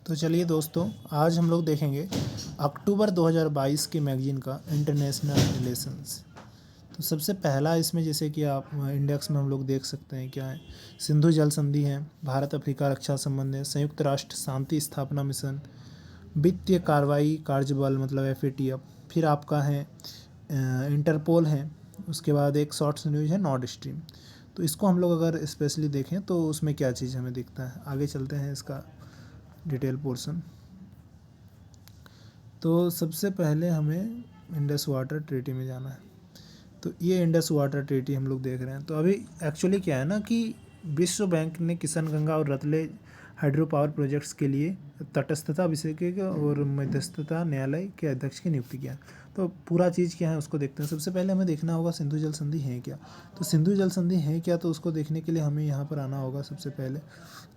तो चलिए दोस्तों, आज हम लोग देखेंगे अक्टूबर 2022 के मैगजीन का इंटरनेशनल रिलेशंस। तो सबसे पहला इसमें, जैसे कि आप इंडेक्स में हम लोग देख सकते हैं क्या है। सिंधु जल संधि है, भारत अफ्रीका रक्षा संबंध है, संयुक्त राष्ट्र शांति स्थापना मिशन, वित्तीय कार्रवाई कार्यबल मतलब FATF, फिर आपका है इंटरपोल है, उसके बाद एक शॉर्ट्स न्यूज़ है नॉर्ड स्ट्रीम। तो इसको हम लोग अगर स्पेशली देखें तो उसमें क्या चीज़ हमें दिखता है। आगे चलते हैं इसका डिटेल पोर्शन। तो सबसे पहले हमें इंडस वाटर ट्रीटी में जाना है। तो ये इंडस वाटर ट्रीटी हम लोग देख रहे हैं। तो अभी एक्चुअली क्या है ना कि विश्व बैंक ने किशनगंगा और रतले हाइड्रो पावर प्रोजेक्ट्स के लिए तटस्थता विशेषज्ञ और मध्यस्थता न्यायालय के अध्यक्ष की नियुक्ति किया। तो पूरा चीज़ क्या है उसको देखते हैं। सबसे पहले हमें देखना होगा सिंधु जल संधि है क्या। तो सिंधु जल संधि है क्या, तो उसको देखने के लिए हमें यहाँ पर आना होगा सबसे पहले।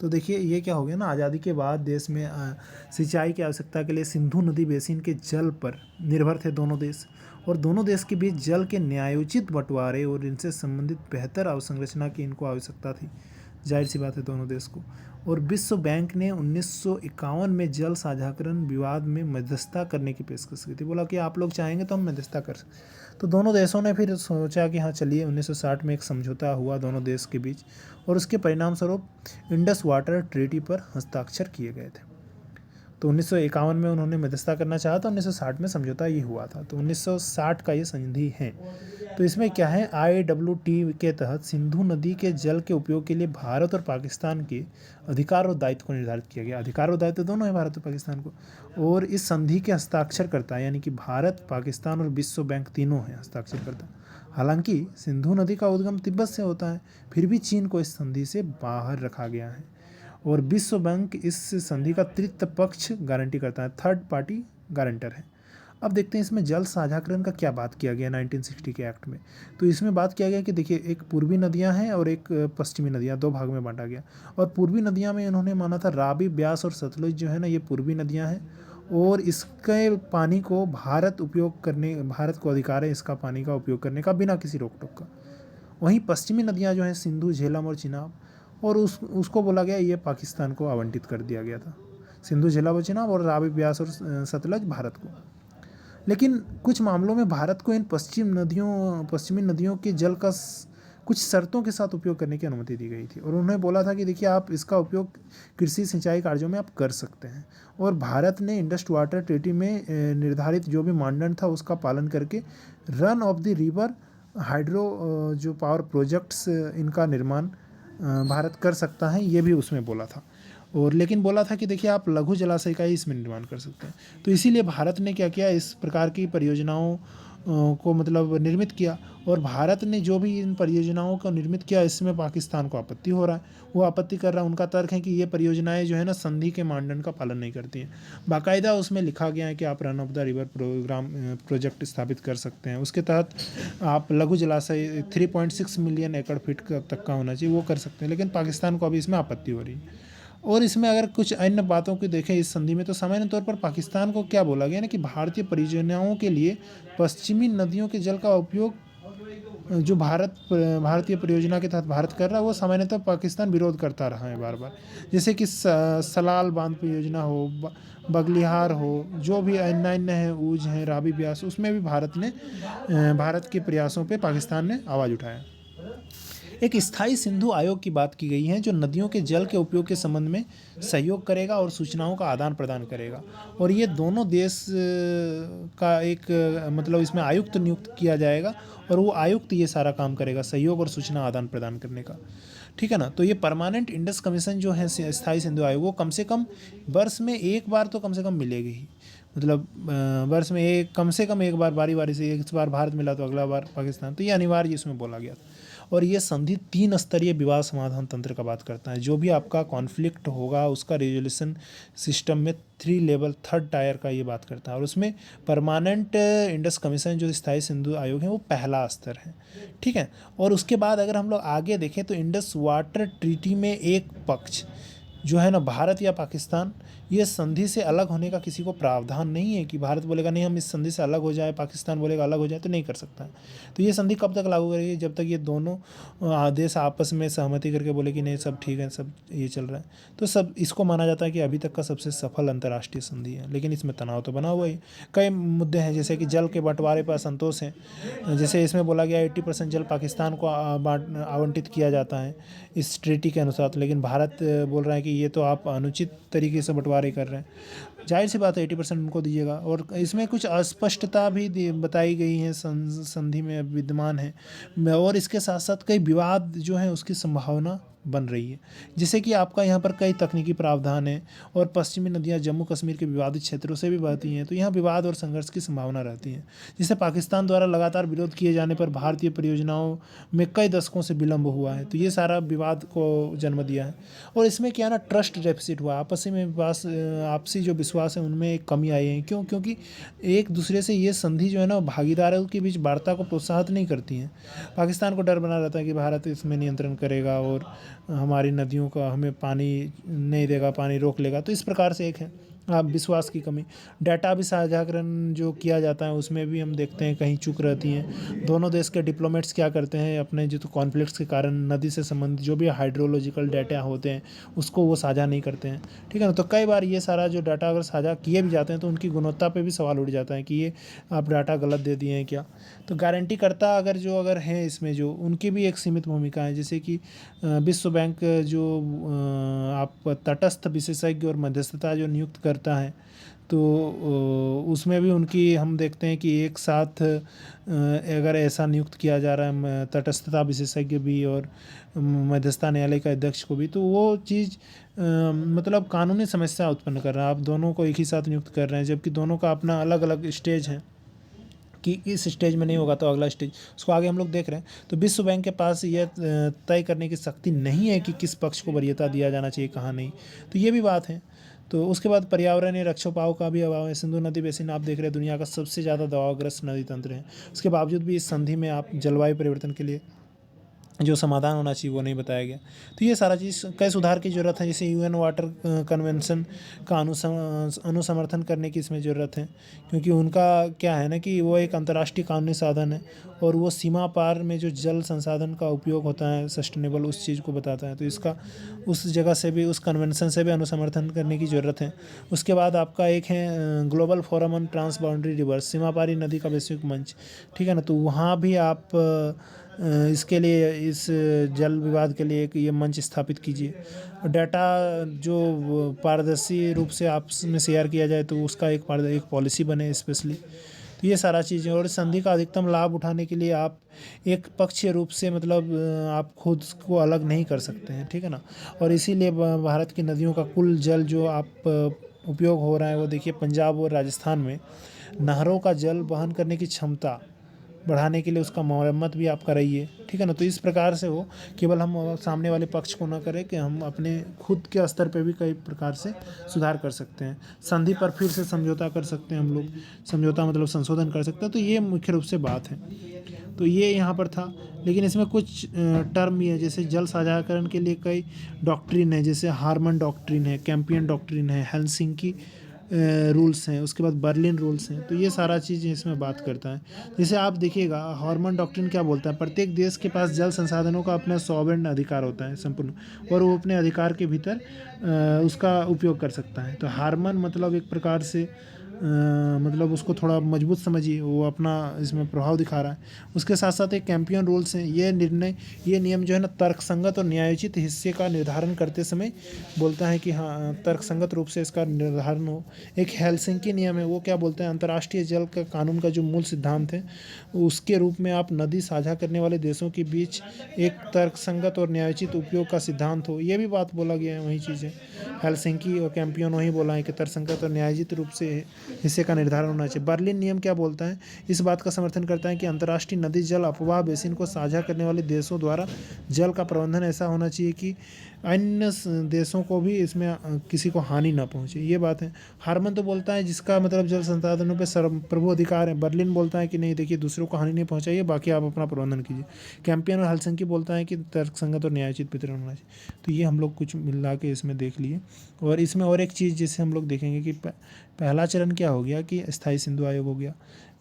तो देखिए ये क्या हो गया ना, आज़ादी के बाद देश में सिंचाई की आवश्यकता के लिए सिंधु नदी बेसिन के जल पर निर्भर थे दोनों देश, और दोनों देश के बीच जल के न्यायोचित बंटवारे और इनसे संबंधित बेहतर अवसंरचना की इनको आवश्यकता थी। जाहिर सी बात है दोनों देश को। और विश्व बैंक ने 1951 में जल साझाकरण विवाद में मध्यस्थता करने की पेशकश की थी। बोला कि आप लोग चाहेंगे तो हम मध्यस्थता कर सकते। तो दोनों देशों ने फिर सोचा कि हाँ चलिए, 1960 में एक समझौता हुआ दोनों देश के बीच, और उसके परिणाम स्वरूप इंडस वाटर ट्रीटी पर हस्ताक्षर किए गए थे। तो 1951 में उन्होंने मध्यस्थता करना चाहा, तो 1960 में समझौता ये हुआ था। तो 1960 का ये संधि है। तो इसमें क्या है, IWT के तहत सिंधु नदी के जल के उपयोग के लिए भारत और पाकिस्तान के अधिकार और दायित्व को निर्धारित किया गया। अधिकार और दायित्व दोनों है भारत और पाकिस्तान को। और इस संधि के हस्ताक्षर करता है, यानी कि भारत, पाकिस्तान और विश्व बैंक तीनों हैं हस्ताक्षर करता। हालांकि सिंधु नदी का उद्गम तिब्बत से होता है, फिर भी चीन को इस संधि से बाहर रखा गया है। और विश्व बैंक इस संधि का तृतीय पक्ष गारंटी करता है, थर्ड पार्टी गारंटर है। अब देखते हैं इसमें जल साझाकरण का क्या बात किया गया 1960 के एक्ट में। तो इसमें बात किया गया कि देखिए, एक पूर्वी नदियां हैं और एक पश्चिमी नदियां, दो भाग में बांटा गया। और पूर्वी नदियां में इन्होंने माना था रावी, ब्यास और सतलुज जो है ना, ये पूर्वी नदियां हैं, और इसके पानी को भारत को अधिकार है इसका पानी का उपयोग करने का बिना किसी रोक टोक का। वहीं पश्चिमी नदियां जो हैं सिंधु, झेलम और चिनाब, और उसको बोला गया ये पाकिस्तान को आवंटित कर दिया गया था। सिंधु, झेलम और चिनाब और रावी, ब्यास और सतलज भारत को। लेकिन कुछ मामलों में भारत को इन पश्चिमी नदियों के जल का कुछ शर्तों के साथ उपयोग करने की अनुमति दी गई थी। और उन्होंने बोला था कि देखिए, आप इसका उपयोग कृषि सिंचाई कार्यों में आप कर सकते हैं। और भारत ने इंडस वाटर ट्रीटी में निर्धारित जो भी मानदंड था उसका पालन करके run of the river hydro जो पावर प्रोजेक्ट्स, इनका निर्माण भारत कर सकता है, ये भी उसमें बोला था। और लेकिन बोला था कि देखिए, आप लघु जलाशय का ही इसमें निर्माण कर सकते हैं। तो इसीलिए भारत ने क्या किया, इस प्रकार की परियोजनाओं को मतलब निर्मित किया। और भारत ने जो भी इन परियोजनाओं को निर्मित किया, इसमें पाकिस्तान को आपत्ति हो रहा है, वो आपत्ति कर रहा है। उनका तर्क है कि ये परियोजनाएं जो है ना, संधि के मानदंड का पालन नहीं करती हैं। बाकायदा उसमें लिखा गया है कि आप run of the river project स्थापित कर सकते हैं। उसके तहत आप लघु जलाशय 3.6 मिलियन एकड़ फीट तक का होना चाहिए, वो कर सकते हैं। लेकिन पाकिस्तान को अभी इसमें आपत्ति हो रही है। और इसमें अगर कुछ अन्य बातों को देखें इस संधि में, तो सामान्य तौर पर पाकिस्तान को क्या बोला गया ना कि भारतीय परियोजनाओं के लिए पश्चिमी नदियों के जल का उपयोग जो भारतीय परियोजना के तहत भारत कर रहा है, वो सामान्यतः पाकिस्तान विरोध करता रहा है बार बार। जैसे कि सलाल बांध परियोजना हो, बगलिहार हो, जो भी अन्य है, ऊज है, रावी, ब्यास, उसमें भी भारत के प्रयासों पे पाकिस्तान ने आवाज़ उठाया। एक स्थायी सिंधु आयोग की बात की गई है, जो नदियों के जल के उपयोग के संबंध में सहयोग करेगा और सूचनाओं का आदान प्रदान करेगा। और ये दोनों देश का एक मतलब इसमें आयुक्त नियुक्त किया जाएगा, और वो आयुक्त ये सारा काम करेगा, सहयोग और सूचना आदान प्रदान करने का। ठीक है ना। तो ये परमानेंट इंडस कमीशन जो है, स्थायी सिंधु आयोग, वो कम से कम वर्ष में एक बार तो कम से कम मिलेगी ही। मतलब वर्ष में कम से कम एक बार, बारी बारी से, एक बार भारत मिला तो अगला बार पाकिस्तान, तो ये अनिवार्य इसमें बोला गया था। और ये संधि 3 स्तरीय विवाद समाधान तंत्र का बात करता है। जो भी आपका कॉन्फ्लिक्ट होगा उसका रेजोल्यूशन सिस्टम में 3 लेवल, 3rd टायर का ये बात करता है। और उसमें परमानेंट इंडस कमीशन जो स्थायी सिंधु आयोग है, वो पहला स्तर है। ठीक है। और उसके बाद अगर हम लोग आगे देखें तो इंडस वाटर ट्रीटी में एक पक्ष जो है ना भारत या पाकिस्तान, ये संधि से अलग होने का किसी को प्रावधान नहीं है कि भारत बोलेगा नहीं हम इस संधि से अलग हो जाए, पाकिस्तान बोलेगा अलग हो जाए, तो नहीं कर सकता है। तो ये संधि कब तक लागू करेगी? जब तक ये दोनों देश आपस में सहमति करके बोले कि नहीं सब ठीक है, सब ये चल रहा है। तो सब इसको माना जाता है कि अभी तक का सबसे सफल अंतर्राष्ट्रीय संधि है। लेकिन इसमें तनाव तो बना हुआ ही, कई मुद्दे हैं, जैसे कि जल के बंटवारे पर असंतोष है। जैसे इसमें बोला गया 80% जल पाकिस्तान को आवंटित किया जाता है इस ट्रीटी के अनुसार, लेकिन भारत बोल रहा है कि ये तो आप अनुचित तरीके से बंटवारे कर रहे हैं। जाहिर सी बात है 80% उनको दीजिएगा। और इसमें कुछ अस्पष्टता भी बताई गई है, संधि में विद्यमान है, और इसके साथ साथ कई विवाद जो है उसकी संभावना बन रही है। जैसे कि आपका यहाँ पर कई तकनीकी प्रावधान है और पश्चिमी नदियाँ जम्मू कश्मीर के विवादित क्षेत्रों से भी बहती हैं, तो यहाँ विवाद और संघर्ष की संभावना रहती है। जिससे पाकिस्तान द्वारा लगातार विरोध किए जाने पर भारतीय परियोजनाओं में कई दशकों से विलंब हुआ है, तो ये सारा विवाद को जन्म दिया है। और इसमें क्या ना, ट्रस्ट डेफिसिट हुआ, आपसी जो विश्वास है उनमें एक कमी आई है। क्यों? क्योंकि एक दूसरे से ये संधि जो है ना भागीदारों के बीच वार्ता को प्रोत्साहित नहीं करती हैं। पाकिस्तान को डर बना रहता है कि भारत इसमें नियंत्रण करेगा और हमारी नदियों का हमें पानी नहीं देगा, पानी रोक लेगा। तो इस प्रकार से एक है विश्वास की कमी। डाटा भी साझाकरण जो किया जाता है उसमें भी हम देखते हैं कहीं चूक रहती हैं। दोनों देश के डिप्लोमेट्स क्या करते हैं, अपने जो तो कॉन्फ्लिक्ट्स के कारण नदी से संबंधित जो भी हाइड्रोलॉजिकल डाटा होते हैं उसको वो साझा नहीं करते हैं, ठीक है ना। तो कई बार ये सारा जो डाटा अगर साझा किए भी जाते हैं तो उनकी गुणवत्ता पे भी सवाल उठ जाता है कि ये आप डाटा गलत दे दिए हैं क्या। तो गारंटीकर्ता अगर हैं इसमें, जो उनकी भी एक सीमित भूमिका है। जैसे कि विश्व बैंक जो आप तटस्थ विशेषज्ञ और मध्यस्थता जो नियुक्त करता है, तो उसमें भी उनकी हम देखते हैं कि एक साथ अगर ऐसा नियुक्त किया जा रहा है तटस्थता विशेषज्ञ भी और मध्यस्थता न्यायालय का अध्यक्ष को भी, तो वो चीज़ मतलब कानूनी समस्या उत्पन्न कर रहा है। आप दोनों को एक ही साथ नियुक्त कर रहे हैं, जबकि दोनों का अपना अलग अलग स्टेज है कि इस स्टेज में नहीं होगा तो अगला स्टेज, उसको आगे हम लोग देख रहे हैं। तो विश्व बैंक के पास यह तय करने की शक्ति नहीं है कि किस पक्ष को वरीयता दिया जाना चाहिए, कहाँ नहीं। तो ये भी बात है। तो उसके बाद पर्यावरणीय रक्षोपाव का भी अभाव है। सिंधु नदी बेसिन आप देख रहे हैं दुनिया का सबसे ज़्यादा दबावग्रस्त नदी तंत्र है। उसके बावजूद भी इस संधि में आप जलवायु परिवर्तन के लिए जो समाधान होना चाहिए वो नहीं बताया गया। तो ये सारा चीज़ कई सुधार की ज़रूरत है। जैसे यूएन वाटर कन्वेंशन का अनुसमर्थन करने की इसमें ज़रूरत है, क्योंकि उनका क्या है ना कि वो एक अंतर्राष्ट्रीय कानूनी साधन है और वो सीमा पार में जो जल संसाधन का उपयोग होता है सस्टेनेबल, उस चीज़ को बताता है। तो इसका उस जगह से भी, उस कन्वेंशन से भी अनुसमर्थन करने की ज़रूरत है। उसके बाद आपका एक है global forum on trans boundary rivers, सीमापारी नदी का वैश्विक मंच, ठीक है ना। तो वहाँ भी आप इसके लिए, इस जल विवाद के लिए एक ये मंच स्थापित कीजिए। डाटा जो पारदर्शी रूप से आपस में शेयर किया जाए तो उसका एक पॉलिसी बने स्पेशली। तो ये सारा चीज़ें, और संधि का अधिकतम लाभ उठाने के लिए आप एक पक्षीय रूप से मतलब आप खुद को अलग नहीं कर सकते हैं, ठीक है ना। और इसीलिए भारत की नदियों का कुल जल जो आप उपयोग हो रहा है वो देखिए, पंजाब और राजस्थान में नहरों का जल वहन करने की क्षमता बढ़ाने के लिए उसका मरम्मत भी आप कराइए, ठीक है ना। तो इस प्रकार से हो, केवल हम सामने वाले पक्ष को ना करें कि हम अपने खुद के स्तर पे भी कई प्रकार से सुधार कर सकते हैं। संधि पर फिर से समझौता कर सकते हैं हम लोग, समझौता मतलब संशोधन कर सकते हैं। तो ये मुख्य रूप से बात है। तो ये यहाँ पर था, लेकिन इसमें कुछ टर्म भी है। जैसे जल साझाकरण के लिए कई डॉक्ट्रिन है, जैसे हार्मन डॉक्ट्रिन है, कैंपियन डॉक्ट्रिन है, हेलसिंकी रूल्स हैं, उसके बाद बर्लिन रूल्स हैं। तो ये सारा चीज़ इसमें बात करता है। जैसे आप देखिएगा हार्मन डॉक्ट्रिन क्या बोलता है, प्रत्येक देश के पास जल संसाधनों का अपना सॉवरेन अधिकार होता है संपूर्ण, और वो अपने अधिकार के भीतर उसका उपयोग कर सकता है। तो हार्मन मतलब एक प्रकार से मतलब उसको थोड़ा मजबूत समझिए, वो अपना इसमें प्रभाव दिखा रहा है। उसके साथ साथ एक कैंपियन रूल्स हैं। ये नियम जो है ना तर्कसंगत और न्यायोचित हिस्से का निर्धारण करते समय बोलता है कि हाँ तर्कसंगत रूप से इसका निर्धारण हो। एक हेलसिंकी नियम है, वो क्या बोलते हैं, अंतर्राष्ट्रीय जल का कानून का जो मूल सिद्धांत है उसके रूप में आप नदी साझा करने वाले देशों के बीच एक तर्कसंगत और न्यायोचित उपयोग का सिद्धांत हो। ये भी बात बोला गया है, वही चीज़ है। हेलसिंकी और कैंपियन वही बोला है कि तर्कसंगत और न्यायोचित रूप से हिस्से का निर्धारण होना चाहिए। बर्लिन नियम क्या बोलता है? इस बात का समर्थन करता है कि अंतर्राष्ट्रीय नदी जल अपवाह बेसिन को साझा करने वाले देशों द्वारा जल का प्रबंधन ऐसा होना चाहिए कि अन्य देशों को भी इसमें किसी को हानि ना पहुंचे। ये बात है। हार्मन तो बोलता है जिसका मतलब जल संसाधनों पे सर्वप्रभु अधिकार है। बर्लिन बोलता है कि नहीं, देखिए दूसरों को हानि नहीं पहुंचाइए, बाकी आप अपना प्रबंधन कीजिए। कैंपियन और हेलसिंकी बोलता है कि तर्कसंगत और न्यायोचित वितरण होना चाहिए। तो ये हम लोग कुछ मिला के इसमें देख लिए। और इसमें और एक चीज़ जिसे हम लोग देखेंगे कि पहला चरण क्या हो गया कि स्थायी सिंधु आयोग हो गया।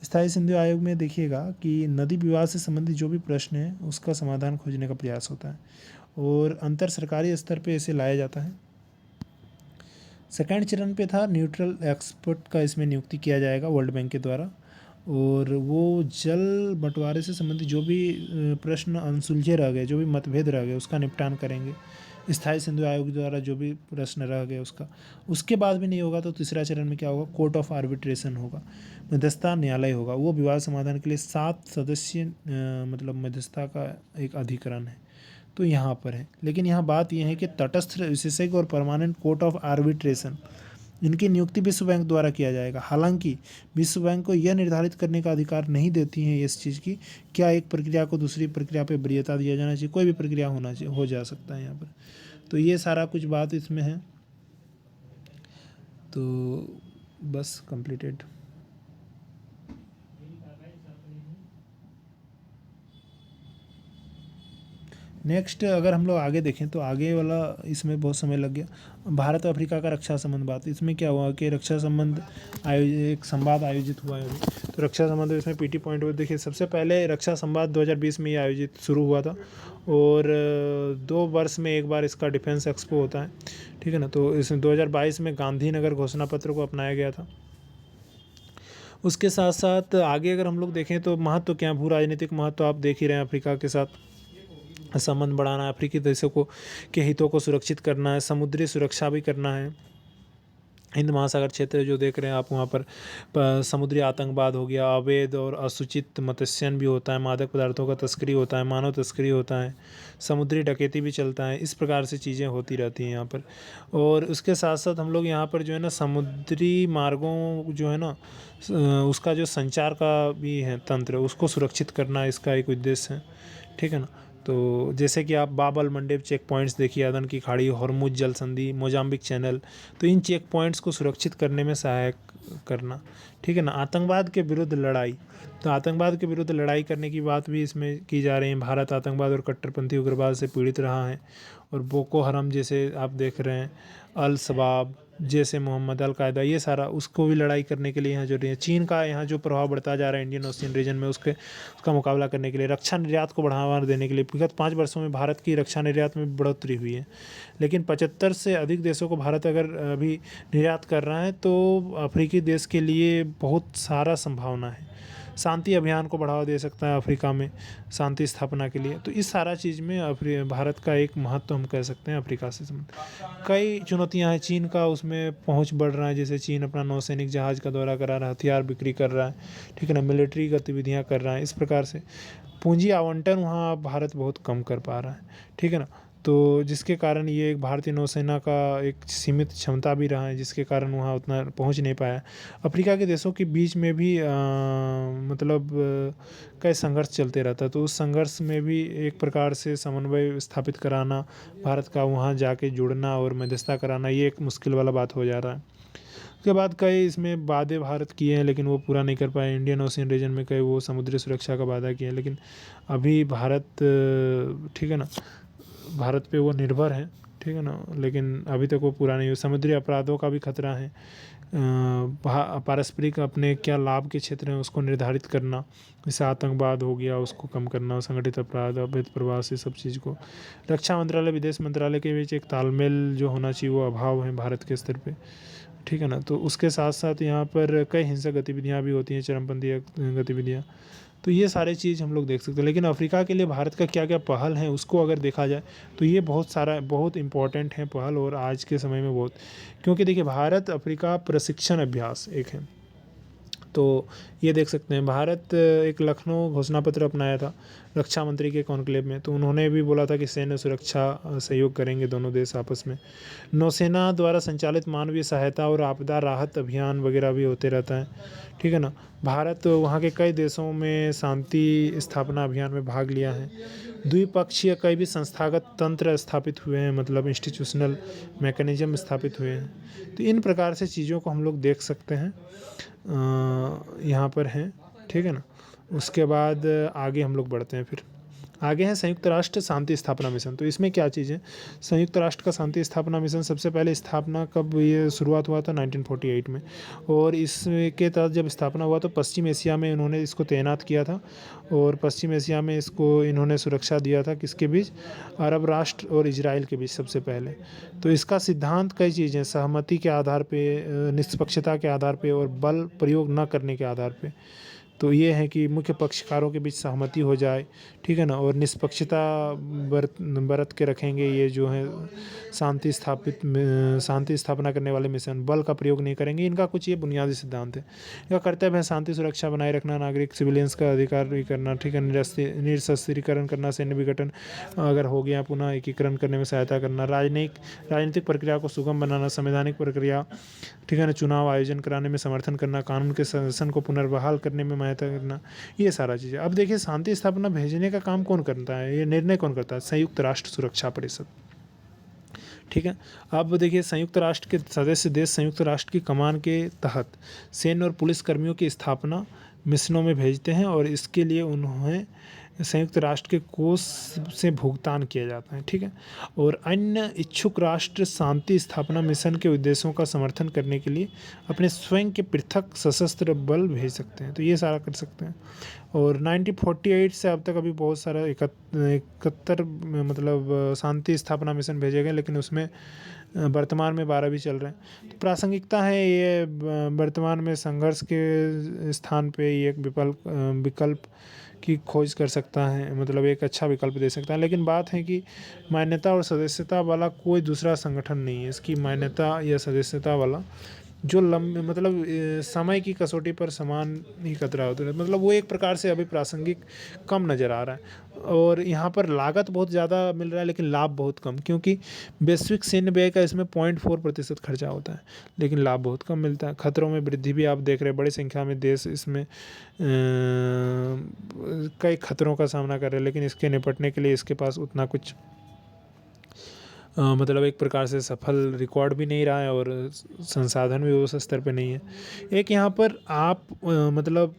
स्थायी सिंधु आयोग में देखिएगा कि नदी विवाद से संबंधित जो भी प्रश्न है उसका समाधान खोजने का प्रयास होता है और अंतर सरकारी स्तर पे इसे लाया जाता है। सेकेंड चरण पे था न्यूट्रल एक्सपर्ट का इसमें नियुक्ति किया जाएगा वर्ल्ड बैंक के द्वारा, और वो जल बंटवारे से संबंधित जो भी प्रश्न अनसुलझे रह गए, जो भी मतभेद रह गए, उसका निपटान करेंगे स्थायी सिंधु आयोग द्वारा। जो भी प्रश्न रह गए उसके बाद भी नहीं होगा तो तीसरा चरण में क्या होगा? कोर्ट ऑफ आर्बिट्रेशन होगा, मध्यस्थता न्यायालय होगा। वो विवाद समाधान के लिए 7 सदस्य मतलब मध्यस्थता का एक अधिकरण है। तो यहाँ पर है, लेकिन यहाँ बात यह है कि तटस्थ विशेषज्ञ और परमानेंट कोर्ट ऑफ आर्बिट्रेशन इनकी नियुक्ति विश्व बैंक द्वारा किया जाएगा। हालांकि विश्व बैंक को यह निर्धारित करने का अधिकार नहीं देती है इस चीज़ की क्या एक प्रक्रिया को दूसरी प्रक्रिया पे वरीयता दिया जाना चाहिए। कोई भी प्रक्रिया होना चाहिए, हो जा सकता है यहाँ पर। तो ये सारा कुछ बात इसमें है। तो बस कंप्लीटेड। नेक्स्ट अगर हम लोग आगे देखें तो आगे वाला इसमें बहुत समय लग गया। भारत अफ्रीका का रक्षा संबंध बात, इसमें क्या हुआ कि रक्षा संबंध एक संवाद आयोजित हुआ है अभी। तो रक्षा संबंध इसमें पीटी पॉइंट पर देखिए, सबसे पहले रक्षा संवाद 2020 में ये आयोजित शुरू हुआ था और 2 वर्ष में एक बार इसका डिफेंस एक्सपो होता है, ठीक है ना। तो इसमें 2022 में गांधीनगर घोषणा पत्र को अपनाया गया था। उसके साथ साथ आगे अगर हम लोग देखें तो महत्व क्या, भू राजनीतिक महत्व आप देख ही रहे हैं। अफ्रीका के साथ संबंध बढ़ाना है, अफ्रीकी देशों को के हितों को सुरक्षित करना है, समुद्री सुरक्षा भी करना है। हिंद महासागर क्षेत्र जो देख रहे हैं आप, वहाँ पर समुद्री आतंकवाद हो गया, अवैध और असूचित मत्स्यन भी होता है, मादक पदार्थों का तस्करी होता है, मानव तस्करी होता है, समुद्री डकैती भी चलता है। इस प्रकार से चीज़ें होती रहती हैं यहाँ पर। और उसके साथ साथ हम लोग यहाँ पर जो है ना समुद्री मार्गों जो है ना उसका जो संचार का भी है तंत्र, उसको सुरक्षित करना इसका एक उद्देश्य है, ठीक है ना। तो जैसे कि आप बाब अल मंडेब चेक पॉइंट्स देखिए, अदन की खाड़ी, हॉर्मुज जल संधि, मोजाम्बिक चैनल, तो इन चेक पॉइंट्स को सुरक्षित करने में सहायक करना, ठीक है ना। आतंकवाद के विरुद्ध लड़ाई, तो आतंकवाद के विरुद्ध लड़ाई करने की बात भी इसमें की जा रही है। भारत आतंकवाद और कट्टरपंथी उग्रवाद से पीड़ित रहा है और बोको हरम जैसे आप देख रहे हैं, अल शबाब जैसे मोहम्मद, अल कायदा, ये सारा उसको भी लड़ाई करने के लिए यहाँ जरूरी है। चीन का यहाँ जो प्रभाव बढ़ता जा रहा है इंडियन ओशियन रीजन में, उसका मुकाबला करने के लिए, रक्षा निर्यात को बढ़ावा देने के लिए विगत 5 वर्षों में भारत की रक्षा निर्यात में बढ़ोतरी हुई है। लेकिन 75 से अधिक देशों को भारत अगर अभी निर्यात कर रहा है तो अफ्रीकी देश के लिए बहुत सारा संभावना है। शांति अभियान को बढ़ावा दे सकता है अफ्रीका में शांति स्थापना के लिए। तो इस सारा चीज़ में भारत का एक महत्व हम कह सकते हैं अफ्रीका से संबंधित। कई चुनौतियां हैं, चीन का उसमें पहुंच बढ़ रहा है, जैसे चीन अपना नौसैनिक जहाज़ का दौरा करा रहा है, हथियार बिक्री कर रहा है, ठीक है ना, मिलिट्री गतिविधियां कर रहा है। इस प्रकार से पूंजी आवंटन वहाँ भारत बहुत कम कर पा रहा है, ठीक है ना। तो जिसके कारण ये एक भारतीय नौसेना का एक सीमित क्षमता भी रहा है, जिसके कारण वहाँ उतना पहुँच नहीं पाया। अफ्रीका के देशों के बीच में भी मतलब कई संघर्ष चलते रहता है, तो उस संघर्ष में भी एक प्रकार से समन्वय स्थापित कराना, भारत का वहाँ जाके जुड़ना और मध्यस्थता कराना, ये एक मुश्किल वाला बात हो जा रहा है। उसके बाद कई इसमें वादे भारत किए हैं लेकिन वो पूरा नहीं कर पाए। इंडियन ओशियन रीजन में कई वो समुद्री सुरक्षा का वादा किए हैं, लेकिन अभी भारत, ठीक है ना, भारत पे वो निर्भर है, ठीक है ना, लेकिन अभी तक वो पूरा नहीं हुआ। समुद्री अपराधों का भी खतरा है, पारस्परिक अपने क्या लाभ के क्षेत्र हैं उसको निर्धारित करना, जैसे आतंकवाद हो गया उसको कम करना, संगठित अपराध, अवैध प्रवास, ये सब चीज़ को। रक्षा मंत्रालय विदेश मंत्रालय के बीच एक तालमेल जो होना चाहिए वो अभाव है भारत के स्तर पे, ठीक है ना। तो उसके साथ साथ यहाँ पर कई हिंसक गतिविधियाँ भी होती हैं, चरमपंथी गतिविधियाँ। तो ये सारे चीज़ हम लोग देख सकते हैं। लेकिन अफ्रीका के लिए भारत का क्या क्या पहल है उसको अगर देखा जाए तो ये बहुत इम्पॉर्टेंट है पहल, और आज के समय में बहुत, क्योंकि देखिए भारत अफ्रीका प्रशिक्षण अभ्यास एक है। तो ये देख सकते हैं भारत एक लखनऊ घोषणा पत्र अपनाया था रक्षा मंत्री के कॉन्क्लेव में, तो उन्होंने भी बोला था कि सैन्य सुरक्षा सहयोग करेंगे दोनों देश आपस में। नौसेना द्वारा संचालित मानवीय सहायता और आपदा राहत अभियान वगैरह भी होते रहता है, ठीक है ना। भारत वहाँ के कई देशों में शांति स्थापना अभियान में भाग लिया है। द्विपक्षीय कई भी संस्थागत तंत्र स्थापित हुए हैं, मतलब इंस्टीट्यूशनल मैकेनिज्म स्थापित हुए हैं। तो इन प्रकार से चीज़ों को हम लोग देख सकते हैं, यहाँ पर हैं, ठीक है ना। उसके बाद आगे हम लोग बढ़ते हैं। फिर आगे है संयुक्त राष्ट्र शांति स्थापना मिशन। तो इसमें क्या चीज़ है, संयुक्त राष्ट्र का शांति स्थापना मिशन सबसे पहले स्थापना कब ये शुरुआत हुआ था 1948 में, और इसके तहत जब स्थापना हुआ तो पश्चिम एशिया में इन्होंने इसको तैनात किया था, और पश्चिम एशिया में इसको इन्होंने सुरक्षा दिया था किसके बीच, अरब राष्ट्र और इजराइल के बीच सबसे पहले। तो इसका सिद्धांत कई चीज़ें, सहमति के आधार पे, निष्पक्षता के आधार पे और बल प्रयोग न करने के आधार पे। तो ये है कि मुख्य पक्षकारों के बीच सहमति हो जाए, ठीक है ना, और निष्पक्षता बरत के रखेंगे ये जो है शांति स्थापना करने वाले मिशन, बल का प्रयोग नहीं करेंगे। इनका कुछ ये बुनियादी सिद्धांत है। इनका कर्तव्य है शांति सुरक्षा बनाए रखना, नागरिक सिविलियंस का अधिकार भी करना, ठीक है, निरस्त्रीकरण करना, सैन्य विघटन अगर हो गया पुनः एकीकरण करने में सहायता करना, राजनीतिक प्रक्रिया को सुगम बनाना, संवैधानिक प्रक्रिया, ठीक है ना, चुनाव आयोजन कराने में समर्थन करना, कानून के शासन को पुनर्बहाल करने में सहायता करना, ये सारा चीज़ें। अब देखिए शांति स्थापना भेजने का काम कौन करता है, ये निर्णय कौन करता है, संयुक्त राष्ट्र सुरक्षा परिषद, ठीक है। अब देखिए संयुक्त राष्ट्र के सदस्य देश संयुक्त राष्ट्र की कमान के तहत सैन्य और पुलिस कर्मियों की स्थापना मिशनों में भेजते हैं, और इसके लिए उन्हें संयुक्त राष्ट्र के कोष से भुगतान किया जाता है, ठीक है। और अन्य इच्छुक राष्ट्र शांति स्थापना मिशन के उद्देश्यों का समर्थन करने के लिए अपने स्वयं के पृथक सशस्त्र बल भेज सकते हैं, तो ये सारा कर सकते हैं। और 1948 से अब तक अभी बहुत सारा 71 मतलब शांति स्थापना मिशन भेजे गए, लेकिन उसमें वर्तमान में 12 भी चल रहे हैं। तो प्रासंगिकता है ये वर्तमान में संघर्ष के स्थान पे ये एक विकल्प की खोज कर सकता है, मतलब एक अच्छा विकल्प दे सकता है। लेकिन बात है कि मान्यता और सदस्यता वाला कोई दूसरा संगठन नहीं है, इसकी मान्यता या सदस्यता वाला जो मतलब समय की कसौटी पर समान ही कतरा होता है, मतलब वो एक प्रकार से अभी प्रासंगिक कम नज़र आ रहा है। और यहाँ पर लागत बहुत ज़्यादा मिल रहा है लेकिन लाभ बहुत कम, क्योंकि वैश्विक सैन्य व्यय का इसमें 0.4% खर्चा होता है, लेकिन लाभ बहुत कम मिलता है। खतरों में वृद्धि भी आप देख रहे हैं, बड़ी संख्या में देश इसमें कई खतरों का सामना कर रहे हैं, लेकिन इसके निपटने के लिए इसके पास उतना कुछ मतलब एक प्रकार से सफल रिकॉर्ड भी नहीं रहा है, और संसाधन भी उस स्तर पे नहीं है। एक यहाँ पर आप मतलब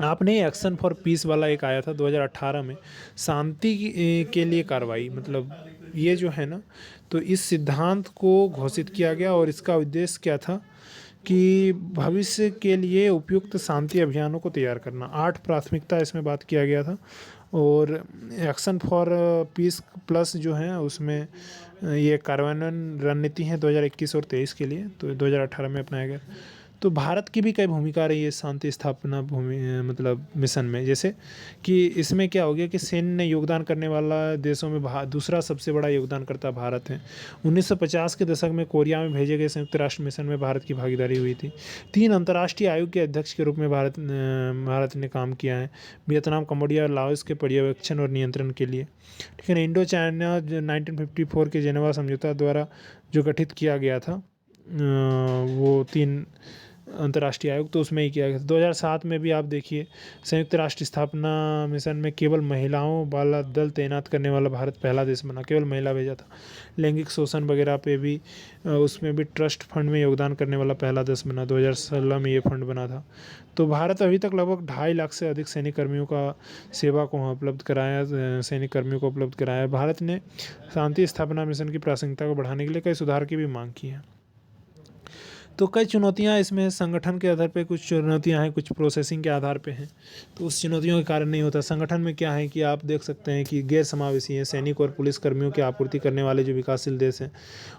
आपने एक्शन फॉर पीस वाला एक आया था 2018 में, शांति के लिए कार्रवाई, मतलब ये जो है ना, तो इस सिद्धांत को घोषित किया गया, और इसका उद्देश्य क्या था कि भविष्य के लिए उपयुक्त शांति अभियानों को तैयार करना। 8 प्राथमिकता इसमें बात किया गया था, और एक्शन फॉर पीस प्लस जो है उसमें ये कार्यान्वयन रणनीति है 2021 और 23 के लिए, तो 2018 में अपनाया गया। तो भारत की भी कई भूमिका रही है शांति स्थापना मतलब मिशन में, जैसे कि इसमें क्या हो गया कि सैन्य योगदान करने वाला देशों में दूसरा सबसे बड़ा योगदानकर्ता भारत है। 1950 के दशक में कोरिया में भेजे गए संयुक्त राष्ट्र मिशन में भारत की भागीदारी हुई थी। 3 अंतर्राष्ट्रीय आयोग के अध्यक्ष के रूप में भारत ने काम किया है, वियतनाम, कंबोडिया और लाओस के पर्यवेक्षण और नियंत्रण के लिए, ठीक है ना। इंडो चाइना 1954 के जेनेवा समझौता द्वारा जो गठित किया गया था, वो 3 अंतर्राष्ट्रीय आयोग, तो उसमें ही किया गया था। 2007 में भी आप देखिए संयुक्त राष्ट्र स्थापना मिशन में केवल महिलाओं वाला दल तैनात करने वाला भारत पहला देश बना, केवल महिला भेजा था। लैंगिक शोषण वगैरह पे भी उसमें भी ट्रस्ट फंड में योगदान करने वाला पहला देश बना, 2016 में ये फंड बना था। तो भारत अभी तक लगभग 2.5 लाख से अधिक सैनिक कर्मियों का सेवा को उपलब्ध कराया, सैनिक कर्मियों को उपलब्ध कराया। भारत ने शांति स्थापना मिशन की प्रासंगिकता को बढ़ाने के लिए कई सुधार की भी मांग की है। तो कई चुनौतियां इसमें संगठन के आधार पे, कुछ चुनौतियां हैं, कुछ प्रोसेसिंग के आधार पे हैं, तो उस चुनौतियों के कारण नहीं होता। संगठन में क्या है कि आप देख सकते हैं कि गैर समावेशी हैं, सैनिक और पुलिस कर्मियों की आपूर्ति करने वाले जो विकासशील देश हैं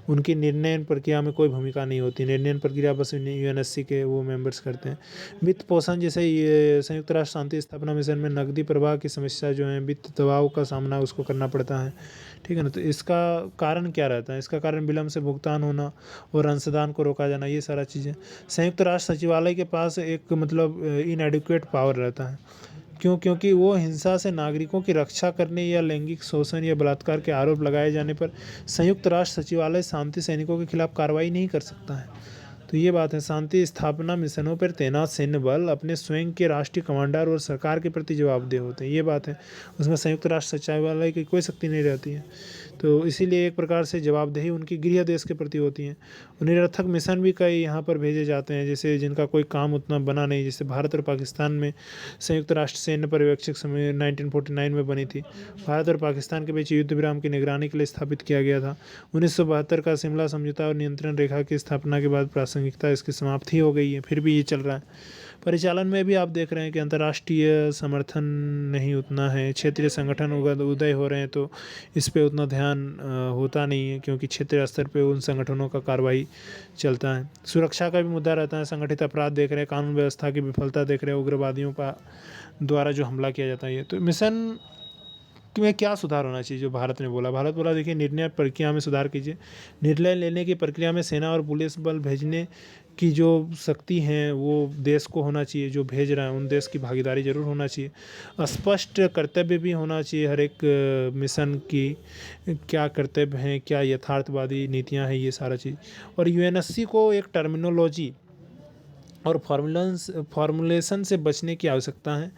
उनकी निर्णय प्रक्रिया में कोई भूमिका नहीं होती। निर्णय प्रक्रिया बस यूएनएससी के वो मेंबर्स करते हैं। वित्त पोषण, जैसे ये संयुक्त राष्ट्र शांति स्थापना मिशन में नकदी प्रवाह की समस्या जो है, वित्त दबाव का सामना उसको करना पड़ता है, ठीक है ना। तो इसका कारण क्या रहता है, इसका कारण विलम्ब से भुगतान होना और अंशदान को रोका जाना, ये सारा चीज़ें। संयुक्त राष्ट्र सचिवालय के पास एक मतलब इनएडिक्वेट पावर रहता है, क्योंकि वो हिंसा से नागरिकों की रक्षा करने या लैंगिक शोषण या बलात्कार के आरोप लगाए जाने पर संयुक्त राष्ट्र सचिवालय शांति सैनिकों के खिलाफ कार्रवाई नहीं कर सकता है। तो ये बात है। शांति स्थापना मिशनों पर तैनात सैन्य बल अपने स्वयं के राष्ट्रीय कमांडर और सरकार के प्रति जवाबदेह होते हैं, ये बात है। उसमें संयुक्त राष्ट्र सचिवालय की कोई शक्ति नहीं रहती है। तो इसीलिए एक प्रकार से जवाबदेही उनकी गृह देश के प्रति होती है। निरर्थक मिशन भी कई यहाँ पर भेजे जाते हैं, जैसे जिनका कोई काम उतना बना नहीं। जैसे भारत और पाकिस्तान में संयुक्त राष्ट्र सैन्य पर्यवेक्षक समय 1949 में बनी थी। भारत और पाकिस्तान के बीच युद्ध विराम की निगरानी के लिए स्थापित किया गया था। 1972 का शिमला समझौता और नियंत्रण रेखा की स्थापना के बाद प्रासंगिकता इसकी समाप्ति हो गई है, फिर भी ये चल रहा है। परिचालन में भी आप देख रहे हैं कि अंतर्राष्ट्रीय समर्थन नहीं उतना है। क्षेत्रीय संगठन उदय हो रहे हैं तो इस पे उतना ध्यान होता नहीं है, क्योंकि क्षेत्रीय स्तर पे उन संगठनों का कार्रवाई चलता है। सुरक्षा का भी मुद्दा रहता है। संगठित अपराध देख रहे हैं, कानून व्यवस्था की विफलता देख रहे हैं, उग्रवादियों का द्वारा जो हमला किया जाता है। तो मिशन में क्या सुधार होना चाहिए, जो भारत ने बोला? भारत बोला देखिए, निर्णय प्रक्रिया में सुधार कीजिए। निर्णय लेने की प्रक्रिया में सेना और पुलिस बल भेजने की जो शक्ति है वो देश को होना चाहिए। जो भेज रहा है उन देश की भागीदारी जरूर होना चाहिए। स्पष्ट कर्तव्य भी होना चाहिए हर एक मिशन की, क्या कर्तव्य हैं, क्या यथार्थवादी नीतियां हैं, ये सारा चीज़। और यूएनएससी को एक टर्मिनोलॉजी और फॉर्मुलेशन से बचने की आवश्यकता है,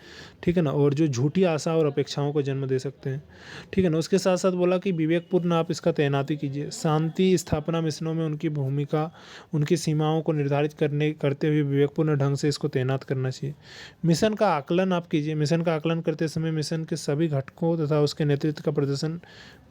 ठीक है ना, और जो झूठी आशा और अपेक्षाओं को जन्म दे सकते हैं, ठीक है ना। उसके साथ साथ बोला कि विवेकपूर्ण आप इसका तैनाती कीजिए। शांति स्थापना मिशनों में उनकी भूमिका, उनकी सीमाओं को निर्धारित करते हुए विवेकपूर्ण ढंग से इसको तैनात करना चाहिए। मिशन का आकलन आप कीजिए। मिशन का आकलन करते समय मिशन के सभी घटकों तथा उसके नेतृत्व का प्रदर्शन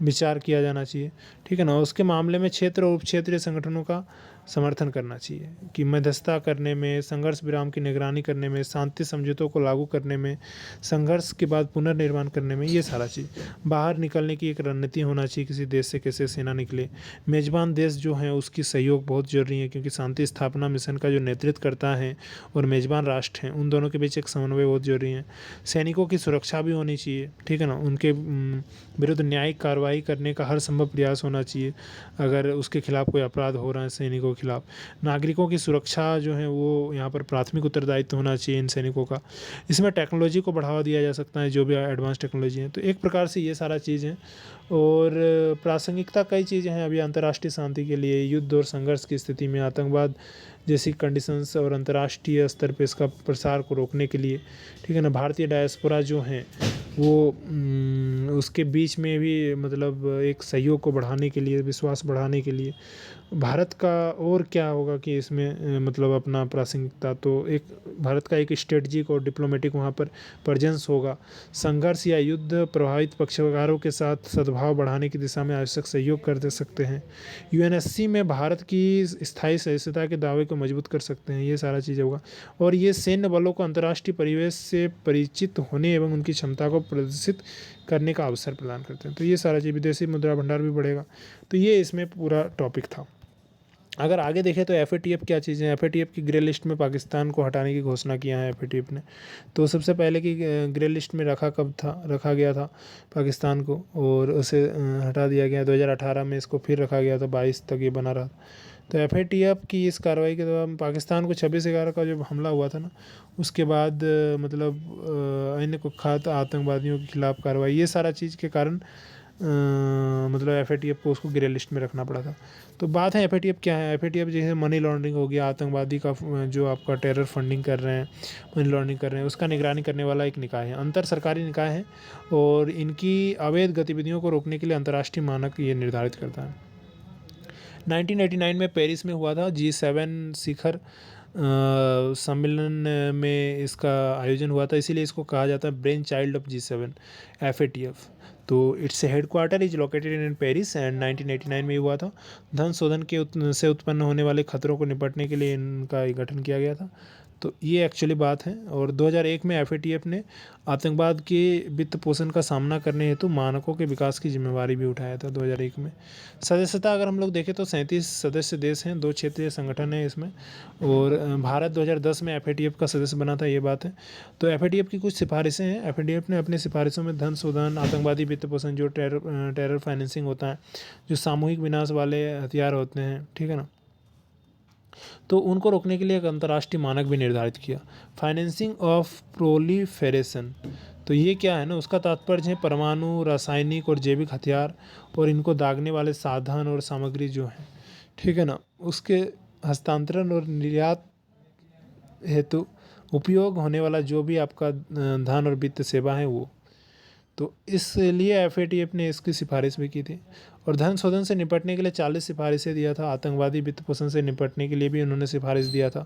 विचार किया जाना चाहिए, ठीक है ना। उसके मामले में क्षेत्र और उप क्षेत्रीय संगठनों का समर्थन करना चाहिए कि मध्यस्थता करने में, संघर्ष विराम की निगरानी करने में, शांति समझौतों को लागू करने में, संघर्ष के बाद पुनर्निर्माण करने में, ये सारा चीज़। बाहर निकलने की एक रणनीति होना चाहिए, किसी देश से कैसे सेना निकले। मेजबान देश जो है उसकी सहयोग बहुत जरूरी है, क्योंकि शांति स्थापना मिशन का जो नेतृत्व करता है और मेजबान राष्ट्र हैं, उन दोनों के बीच एक समन्वय बहुत जरूरी है। सैनिकों की सुरक्षा भी होनी चाहिए, ठीक है ना। उनके विरुद्ध न्यायिक कार्रवाई करने का हर संभव प्रयास होना चाहिए अगर उसके खिलाफ कोई अपराध हो रहा है सैनिकों के खिलाफ। नागरिकों की सुरक्षा जो है वो यहाँ पर प्राथमिक उत्तरदायित्व होना चाहिए इन सैनिकों का। इसमें टेक्नोलॉजी को बढ़ावा दिया जा सकता है, जो भी एडवांस टेक्नोलॉजी है। तो एक प्रकार से ये सारा चीज़ है। और प्रासंगिकता कई चीज़ें हैं अभी अंतर्राष्ट्रीय शांति के लिए। युद्ध और संघर्ष की स्थिति में आतंकवाद जैसी कंडीशंस और अंतर्राष्ट्रीय स्तर पर इसका प्रसार को रोकने के लिए, ठीक है ना। भारतीय डायस्पोरा जो हैं वो उसके बीच में भी मतलब एक सहयोग को बढ़ाने के लिए, विश्वास बढ़ाने के लिए भारत का और क्या होगा कि इसमें मतलब अपना प्रासंगिकता, तो एक भारत का एक स्ट्रेटजिक और डिप्लोमेटिक वहाँ पर प्रेजेंस होगा। संघर्ष या युद्ध प्रभावित पक्षकारों के साथ सद्भाव बढ़ाने की दिशा में आवश्यक सहयोग कर दे सकते हैं। यूएनएससी में भारत की स्थायी सदस्यता के दावे को मजबूत कर सकते हैं, ये सारा चीज़ होगा। और ये सैन्य बलों को अंतर्राष्ट्रीय परिवेश से परिचित होने एवं उनकी क्षमता को प्रदर्शित करने का अवसर प्रदान करते हैं। तो ये सारा चीज़, विदेशी मुद्रा भंडार भी बढ़ेगा। तो ये इसमें पूरा टॉपिक था। अगर आगे देखें तो एफएटीएफ क्या चीज़ है। एफएटीएफ की ग्रे लिस्ट में पाकिस्तान को हटाने की घोषणा किया है एफएटीएफ ने। तो सबसे पहले की ग्रे लिस्ट में रखा गया था पाकिस्तान को, और उसे हटा दिया गया। 2018 में इसको फिर रखा गया था, 22 तक ये बना रहा। तो एफएटीएफ की इस कार्रवाई के दौरान पाकिस्तान को 26/11 का जब हमला हुआ था ना, उसके बाद मतलब अन्य कुख्यात आतंकवादियों के खिलाफ कार्रवाई, ये सारा चीज़ के कारण मतलब एफएटीएफ को उसको ग्रे लिस्ट में रखना पड़ा था। तो बात है एफएटीएफ क्या है। एफएटीएफ जैसे मनी लॉन्ड्रिंग हो गया, आतंकवादी का जो आपका टेरर फंडिंग कर रहे हैं, मनी लॉन्ड्रिंग कर रहे हैं, उसका निगरानी करने वाला एक निकाय है, अंतर सरकारी निकाय है। और इनकी अवैध गतिविधियों को रोकने के लिए अंतर्राष्ट्रीय मानक ये निर्धारित करता है। 1989 में पेरिस में हुआ था G7 शिखर सम्मेलन में इसका आयोजन हुआ था, इसीलिए इसको कहा जाता है brain child of G7 FATF. तो it's headquarter is located in Paris and 1989 में हुआ था। धन शोधन से उत्पन्न होने वाले खतरों को निपटने के लिए इनका गठन किया गया था। तो ये एक्चुअली बात है। और 2001 में एफएटीएफ ने आतंकवाद के वित्त पोषण का सामना करने हेतु मानकों के विकास की जिम्मेवारी भी उठाया था 2001 में। सदस्यता अगर हम लोग देखें तो 37 सदस्य देश हैं, 2 क्षेत्रीय संगठन हैं इसमें। और भारत 2010 में एफएटीएफ का सदस्य बना था, ये बात है। तो एफएटीएफ की कुछ सिफारिशें हैं। एफएटीएफ ने अपनी सिफारिशों में धन शोधन, आतंकवादी वित्त पोषण, जो टेरर फाइनेंसिंग होता है, जो सामूहिक विनाश वाले हथियार होते हैं, ठीक है ना। तो उनको रोकने के लिए एक अंतर्राष्ट्रीय मानक भी निर्धारित किया, फाइनेंसिंग ऑफ प्रोलिफेरेशन। तो ये क्या है ना, उसका तात्पर्य है परमाणु, रासायनिक और जैविक हथियार और इनको दागने वाले साधन और सामग्री जो है, ठीक है ना, उसके हस्तांतरण और निर्यात हेतु उपयोग होने वाला जो भी आपका धन और वित्त सेवा है वो। तो इसलिए एफएटीएफ ने इसकी सिफारिश भी की थी। और धन शोधन से निपटने के लिए 40 सिफारिशें दिया था। आतंकवादी वित्त पोषण से निपटने के लिए भी उन्होंने सिफारिश दिया था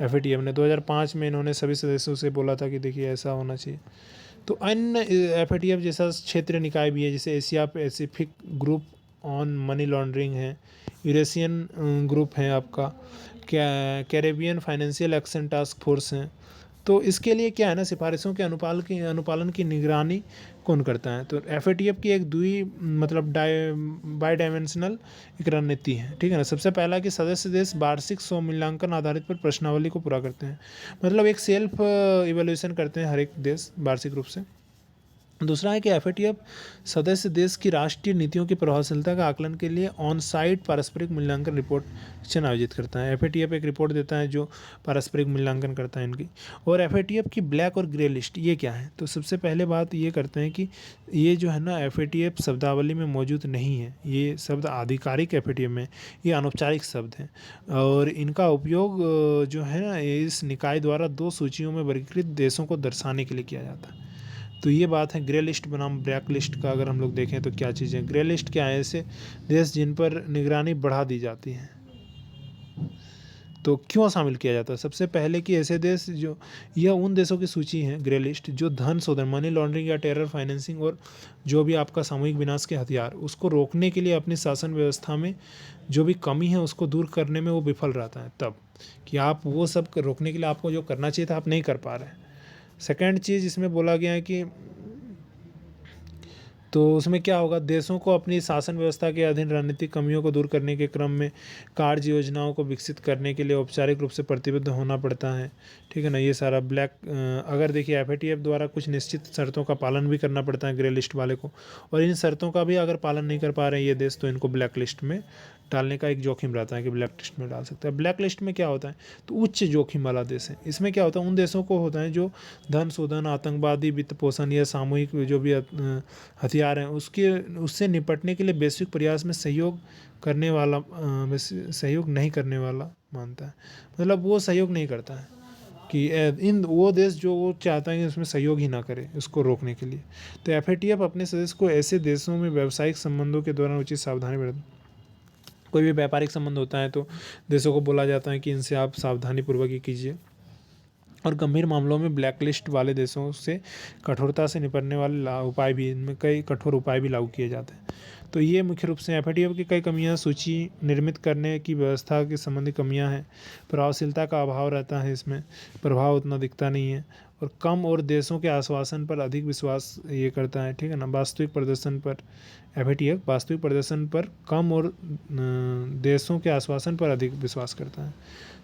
एफएटीएफ ने। 2005 में इन्होंने सभी सदस्यों से बोला था कि देखिए ऐसा होना चाहिए। तो अन्य एफएटीएफ जैसा क्षेत्रीय निकाय भी है, जैसे Asia Pacific group on money laundering है, यूरेशियन ग्रुप है आपका, Caribbean financial action task force हैं। तो इसके लिए क्या है ना, सिफारिशों के अनुपालन की निगरानी कौन करता है? तो एफएटीएफ की एक मतलब बाई डायमेंशनल एक रणनीति है, ठीक है ना। सबसे पहला कि सदस्य देश वार्षिक स्वमूल्यांकन आधारित पर प्रश्नावली को पूरा करते हैं, मतलब एक सेल्फ इवैल्यूएशन करते हैं हर एक देश वार्षिक रूप से। दूसरा है कि एफएटीएफ सदस्य देश की राष्ट्रीय नीतियों की प्रभावशीलता का आकलन के लिए ऑन साइट पारस्परिक मूल्यांकन रिपोर्ट आयोजित करता है। एफएटीएफ एक रिपोर्ट देता है जो पारस्परिक मूल्यांकन करता है इनकी। और एफएटीएफ की ब्लैक और ग्रे लिस्ट ये क्या है? तो सबसे पहले बात ये करते हैं कि ये जो है ना एफएटीएफ शब्दावली में मौजूद नहीं है, ये शब्द आधिकारिक एफएटीएफ में, ये अनौपचारिक शब्द हैं और इनका उपयोग जो है ना इस निकाय द्वारा 2 सूचियों में वर्गीकृत देशों को दर्शाने के लिए किया जाता है। तो ये बात है ग्रे लिस्ट बनाम ब्लैक लिस्ट का। अगर हम लोग देखें तो क्या चीज़ें, ग्रे लिस्ट क्या है? ऐसे देश जिन पर निगरानी बढ़ा दी जाती है। तो क्यों शामिल किया जाता है? सबसे पहले कि ऐसे देश जो, यह उन देशों की सूची है ग्रे लिस्ट जो धन शोधन, मनी लॉन्ड्रिंग या टेरर फाइनेंसिंग और जो भी आपका सामूहिक विनाश के हथियार, उसको रोकने के लिए अपनी शासन व्यवस्था में जो भी कमी है उसको दूर करने में वो विफल रहता है। तब कि आप वो सब रोकने के लिए आपको जो करना चाहिए था आप नहीं कर पा रहे हैं। सेकेंड चीज़ इसमें बोला गया है कि तो उसमें क्या होगा, देशों को अपनी शासन व्यवस्था के अधीन रणनीतिक कमियों को दूर करने के क्रम में कार्य योजनाओं को विकसित करने के लिए औपचारिक रूप से प्रतिबद्ध होना पड़ता है, ठीक है ना। ये सारा ब्लैक अगर देखिए एफएटीएफ द्वारा कुछ निश्चित शर्तों का पालन भी करना पड़ता है ग्रे लिस्ट वाले को, और इन शर्तों का भी अगर पालन नहीं कर पा रहे हैं ये देश तो इनको ब्लैक लिस्ट में डालने का एक जोखिम रहता है कि ब्लैक लिस्ट में डाल सकता है। ब्लैक लिस्ट में क्या होता है, तो उच्च जोखिम वाला देश है। इसमें क्या होता है, उन देशों को होता है जो धन शोधन, आतंकवादी वित्त पोषण या सामूहिक जो भी हथियार हैं उससे निपटने के लिए वैश्विक प्रयास में सहयोग करने वाला सहयोग नहीं करने वाला मानता है, मतलब वो सहयोग नहीं करता है कि इन वो देश जो वो चाहता है कि उसमें सहयोग ही ना करे उसको रोकने के लिए। तो एफएटीएफ अपने सदस्य को ऐसे देशों में व्यावसायिक संबंधों के दौरान उचित सावधानी बरतती। कोई भी व्यापारिक संबंध होता है तो देशों को बोला जाता है कि इनसे आप सावधानी पूर्वक ही कीजिए, और गंभीर मामलों में ब्लैक लिस्ट वाले देशों से कठोरता से निपटने वाले उपाय भी, इनमें कई कठोर उपाय भी लागू किए जाते हैं। तो ये मुख्य रूप से एफएटीएफ की कई कमियां, सूची निर्मित करने की व्यवस्था के संबंधी कमियां हैं, प्रभावशीलता का अभाव रहता है, इसमें प्रभाव उतना दिखता नहीं है, और कम और देशों के आश्वासन पर अधिक विश्वास ये करता है, ठीक है ना। वास्तविक प्रदर्शन पर एफएटीएफ वास्तविक प्रदर्शन पर कम और देशों के आश्वासन पर अधिक विश्वास करता है।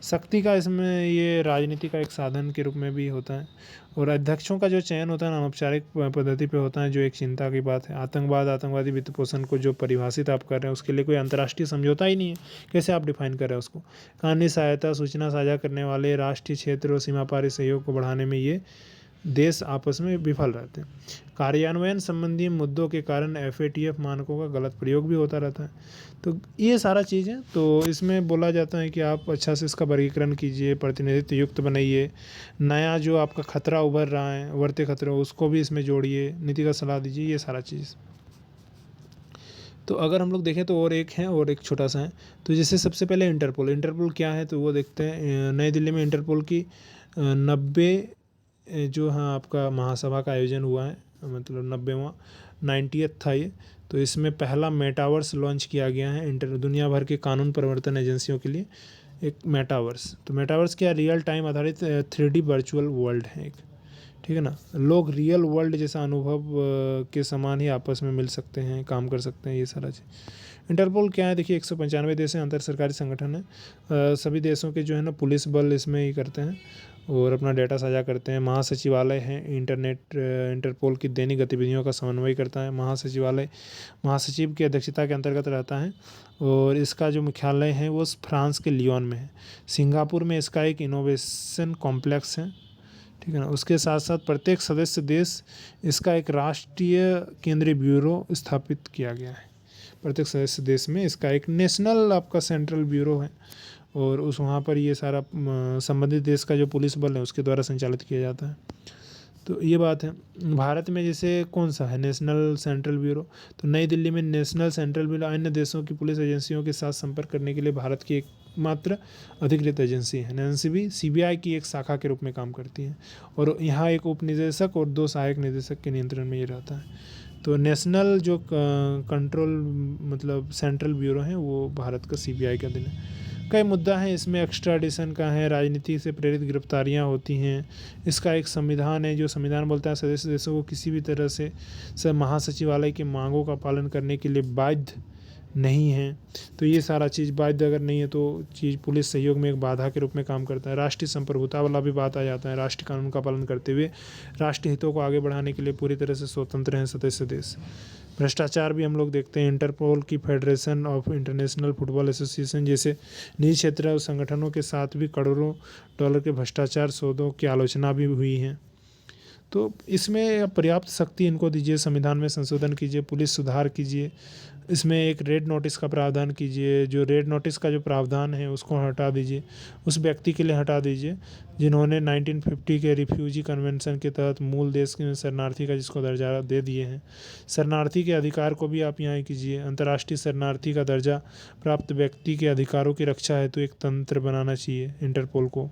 शक्ति का इसमें ये राजनीति का एक साधन के रूप में भी होता है, और अध्यक्षों का जो चयन होता है ना अनौपचारिक पद्धति पे होता है, जो एक चिंता की बात है। आतंकवादी वित्त पोषण को जो परिभाषित आप कर रहे हैं उसके लिए कोई अंतर्राष्ट्रीय समझौता ही नहीं है, कैसे आप डिफाइन कर रहे हैं उसको। कानूनी सहायता, सूचना साझा करने वाले, राष्ट्रीय क्षेत्र और सीमा पारी सहयोग को बढ़ाने में ये देश आपस में विफल रहते हैं। कार्यान्वयन संबंधी मुद्दों के कारण एफएटीएफ मानकों का गलत प्रयोग भी होता रहता है। तो ये सारा चीज़ें, तो इसमें बोला जाता है कि आप अच्छा से इसका वर्गीकरण कीजिए, प्रतिनिधित्व युक्त बनाइए, नया जो आपका खतरा उभर रहा है, उभरते खतरे उसको भी इसमें जोड़िए, नीति का सलाह दीजिए, ये सारा चीज़। तो अगर हम लोग देखें तो और एक है, और एक छोटा सा है। तो जैसे सबसे पहले इंटरपोल क्या है तो वो देखते हैं। नई दिल्ली में इंटरपोल की 90 जो हाँ आपका महासभा का आयोजन हुआ है, मतलब 90वां 90th था ये। तो इसमें पहला मेटावर्स लॉन्च किया गया है दुनिया भर के कानून प्रवर्तन एजेंसियों के लिए, एक मेटावर्स। तो मेटावर्स क्या, रियल टाइम आधारित 3D वर्चुअल वर्ल्ड है एक, ठीक है ना। लोग रियल वर्ल्ड जैसा अनुभव के समान ही आपस में मिल सकते हैं, काम कर सकते हैं, ये सारा चीज़, इंटरपोल क्या है, देखिए 195 देश हैं, अंतर सरकारी संगठन है। सभी देशों के जो है ना पुलिस बल इसमें ही करते हैं और अपना डेटा साझा करते हैं। महासचिवालय है इंटरपोल की दैनिक गतिविधियों का समन्वय करता है। महासचिवालय महासचिव की अध्यक्षता के अंतर्गत रहता है और इसका जो मुख्यालय है वो फ्रांस के लियोन में है। सिंगापुर में इसका एक इनोवेशन कॉम्प्लेक्स है, ठीक है ना। उसके साथ साथ प्रत्येक सदस्य देश इसका एक राष्ट्रीय केंद्रीय ब्यूरो स्थापित किया गया है। प्रत्येक सदस्य देश में इसका एक नेशनल आपका सेंट्रल ब्यूरो है और उस वहाँ पर ये सारा संबंधित देश का जो पुलिस बल है उसके द्वारा संचालित किया जाता है। तो ये बात है। भारत में जैसे कौन सा है नेशनल सेंट्रल ब्यूरो, तो नई दिल्ली में नेशनल सेंट्रल ब्यूरो अन्य देशों की पुलिस एजेंसियों के साथ संपर्क करने के लिए भारत की एकमात्र अधिकृत एजेंसी है। एनसीबी सीबीआई की एक शाखा के रूप में काम करती है और यहाँ एक उप निदेशक और 2 सहायक निदेशक के नियंत्रण में ये रहता है। तो नेशनल जो कंट्रोल मतलब सेंट्रल ब्यूरो है वो भारत का सीबीआई का अधीन है। कई मुद्दा हैं इसमें, एक्स्ट्राडिशन का है, राजनीति से प्रेरित गिरफ्तारियां होती हैं। इसका एक संविधान है जो संविधान बोलता है सदस्य देशों को किसी भी तरह से महासचिवालय की मांगों का पालन करने के लिए बाध्य नहीं है। तो ये सारा चीज़ बाध्य अगर नहीं है तो चीज़ पुलिस सहयोग में एक बाधा के रूप में काम करता है। राष्ट्रीय संप्रभुता वाला भी बात आ जाता है। राष्ट्रीय कानून का पालन करते हुए राष्ट्रीय हितों को आगे बढ़ाने के लिए पूरी तरह से स्वतंत्र हैं सदस्य देश। भ्रष्टाचार भी हम लोग देखते हैं। इंटरपोल की federation of international football association जैसे निजी क्षेत्र संगठनों के साथ भी करोड़ों डॉलर के भ्रष्टाचार सौदों की आलोचना भी हुई है। तो इसमें पर्याप्त शक्ति इनको दीजिए, संविधान में संशोधन कीजिए, पुलिस सुधार कीजिए, इसमें एक रेड नोटिस का प्रावधान कीजिए। जो रेड नोटिस का जो प्रावधान है उसको हटा दीजिए, उस व्यक्ति के लिए हटा दीजिए जिन्होंने 1950 के रिफ्यूजी कन्वेंशन के तहत मूल देश के शरणार्थी का जिसको दर्जा दे दिए हैं। शरणार्थी के अधिकार को भी आप यहाँ कीजिए। अंतर्राष्ट्रीय शरणार्थी का दर्जा प्राप्त व्यक्ति के अधिकारों की रक्षा हेतु एक तंत्र बनाना चाहिए इंटरपोल को।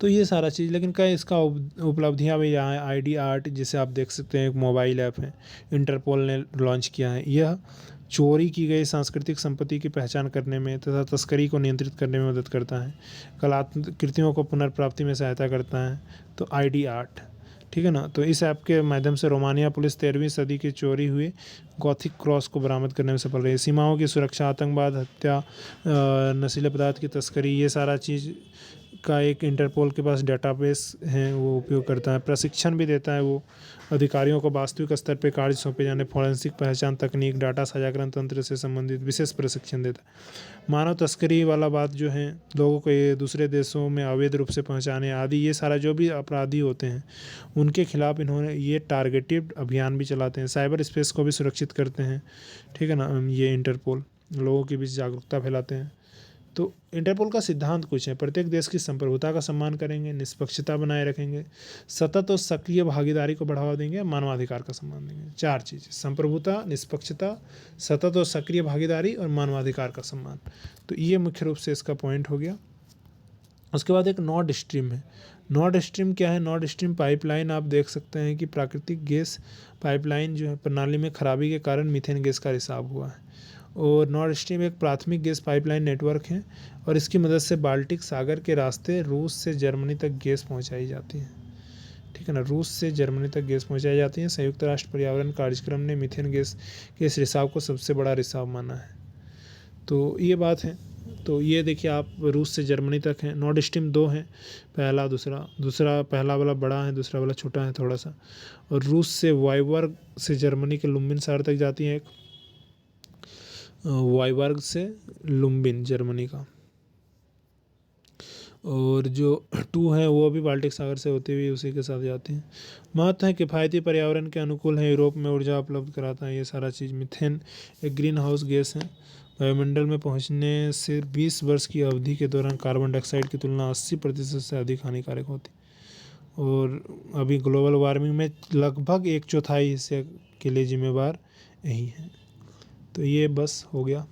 तो ये सारा चीज़, लेकिन क्या इसका उपलब्धियाँ भी यहाँ है। ID-ART जिसे आप देख सकते हैं एक मोबाइल ऐप है, इंटरपोल ने लॉन्च किया है। यह चोरी की गई सांस्कृतिक संपत्ति की पहचान करने में तथा तस्करी को नियंत्रित करने में मदद करता है। कलाकृतियों को पुनर्प्राप्ति में सहायता करता है। तो ID-ART, ठीक है ना। तो इस ऐप के माध्यम से रोमानिया पुलिस 13वीं सदी के चोरी हुए गॉथिक क्रॉस को बरामद करने में सफल रही है। सीमाओं की सुरक्षा, आतंकवाद, हत्या, नशीले पदार्थ की तस्करी, ये सारा चीज़ का एक इंटरपोल के पास डेटाबेस है वो उपयोग करता है। प्रशिक्षण भी देता है वो अधिकारियों को वास्तविक स्तर पे कार्य सौंपे जाने, फोरेंसिक पहचान तकनीक, डाटा साझाकरण तंत्र से संबंधित विशेष प्रशिक्षण देता है। मानव तस्करी वाला बात जो है, लोगों को ये दूसरे देशों में अवैध रूप से पहुंचाने आदि, ये सारा जो भी अपराधी होते हैं उनके खिलाफ इन्होंने ये टारगेटेड अभियान भी चलाते हैं। साइबर स्पेस को भी सुरक्षित करते हैं, ठीक है ना। ये इंटरपोल लोगों के बीच जागरूकता फैलाते हैं। तो इंटरपोल का सिद्धांत कुछ है, प्रत्येक देश की संप्रभुता का सम्मान करेंगे, निष्पक्षता बनाए रखेंगे, सतत और सक्रिय भागीदारी को बढ़ावा देंगे, मानवाधिकार का सम्मान देंगे। 4 चीज़ें, संप्रभुता, निष्पक्षता, सतत और सक्रिय भागीदारी और मानवाधिकार का सम्मान। तो ये मुख्य रूप से इसका पॉइंट हो गया। उसके बाद एक नॉर्ड स्ट्रीम है। नॉर्ड स्ट्रीम क्या है? नॉर्ड स्ट्रीम पाइपलाइन आप देख सकते हैं कि प्राकृतिक गैस पाइपलाइन जो है प्रणाली में खराबी के कारण मीथेन गैस का रिसाव हुआ है। और नॉर्ड स्ट्रीम एक प्राथमिक गैस पाइपलाइन नेटवर्क है और इसकी मदद से बाल्टिक सागर के रास्ते रूस से जर्मनी तक गैस पहुंचाई जाती है, ठीक है ना। रूस से जर्मनी तक गैस पहुंचाई जाती है। संयुक्त राष्ट्र पर्यावरण कार्यक्रम ने मीथेन गैस के इस रिसाव को सबसे बड़ा रिसाव माना है। तो ये बात है। तो ये देखिए आप, रूस से जर्मनी तक है। नॉर्ड स्ट्रीम 2 है, पहला दूसरा पहला वाला बड़ा है, दूसरा वाला छोटा है थोड़ा सा। और रूस से वायबर्ग से जर्मनी के लुम्बिन शहर तक जाती है, एक वायबर्ग से लुम्बिन जर्मनी का। और जो 2 है वो भी बाल्टिक सागर से होते हुए उसी के साथ जाते हैं। महत्व है किफ़ायती, पर्यावरण के अनुकूल है, यूरोप में ऊर्जा उपलब्ध कराता है, ये सारा चीज़। मीथेन एक ग्रीन हाउस गैस है, वायुमंडल में पहुंचने से 20 वर्ष की अवधि के दौरान कार्बन डाइऑक्साइड की तुलना 80% से अधिक हानिकारक होती। और अभी ग्लोबल वार्मिंग में लगभग 1/4 हिस्से के लिए जिम्मेवार यही है। तो ये बस हो गया।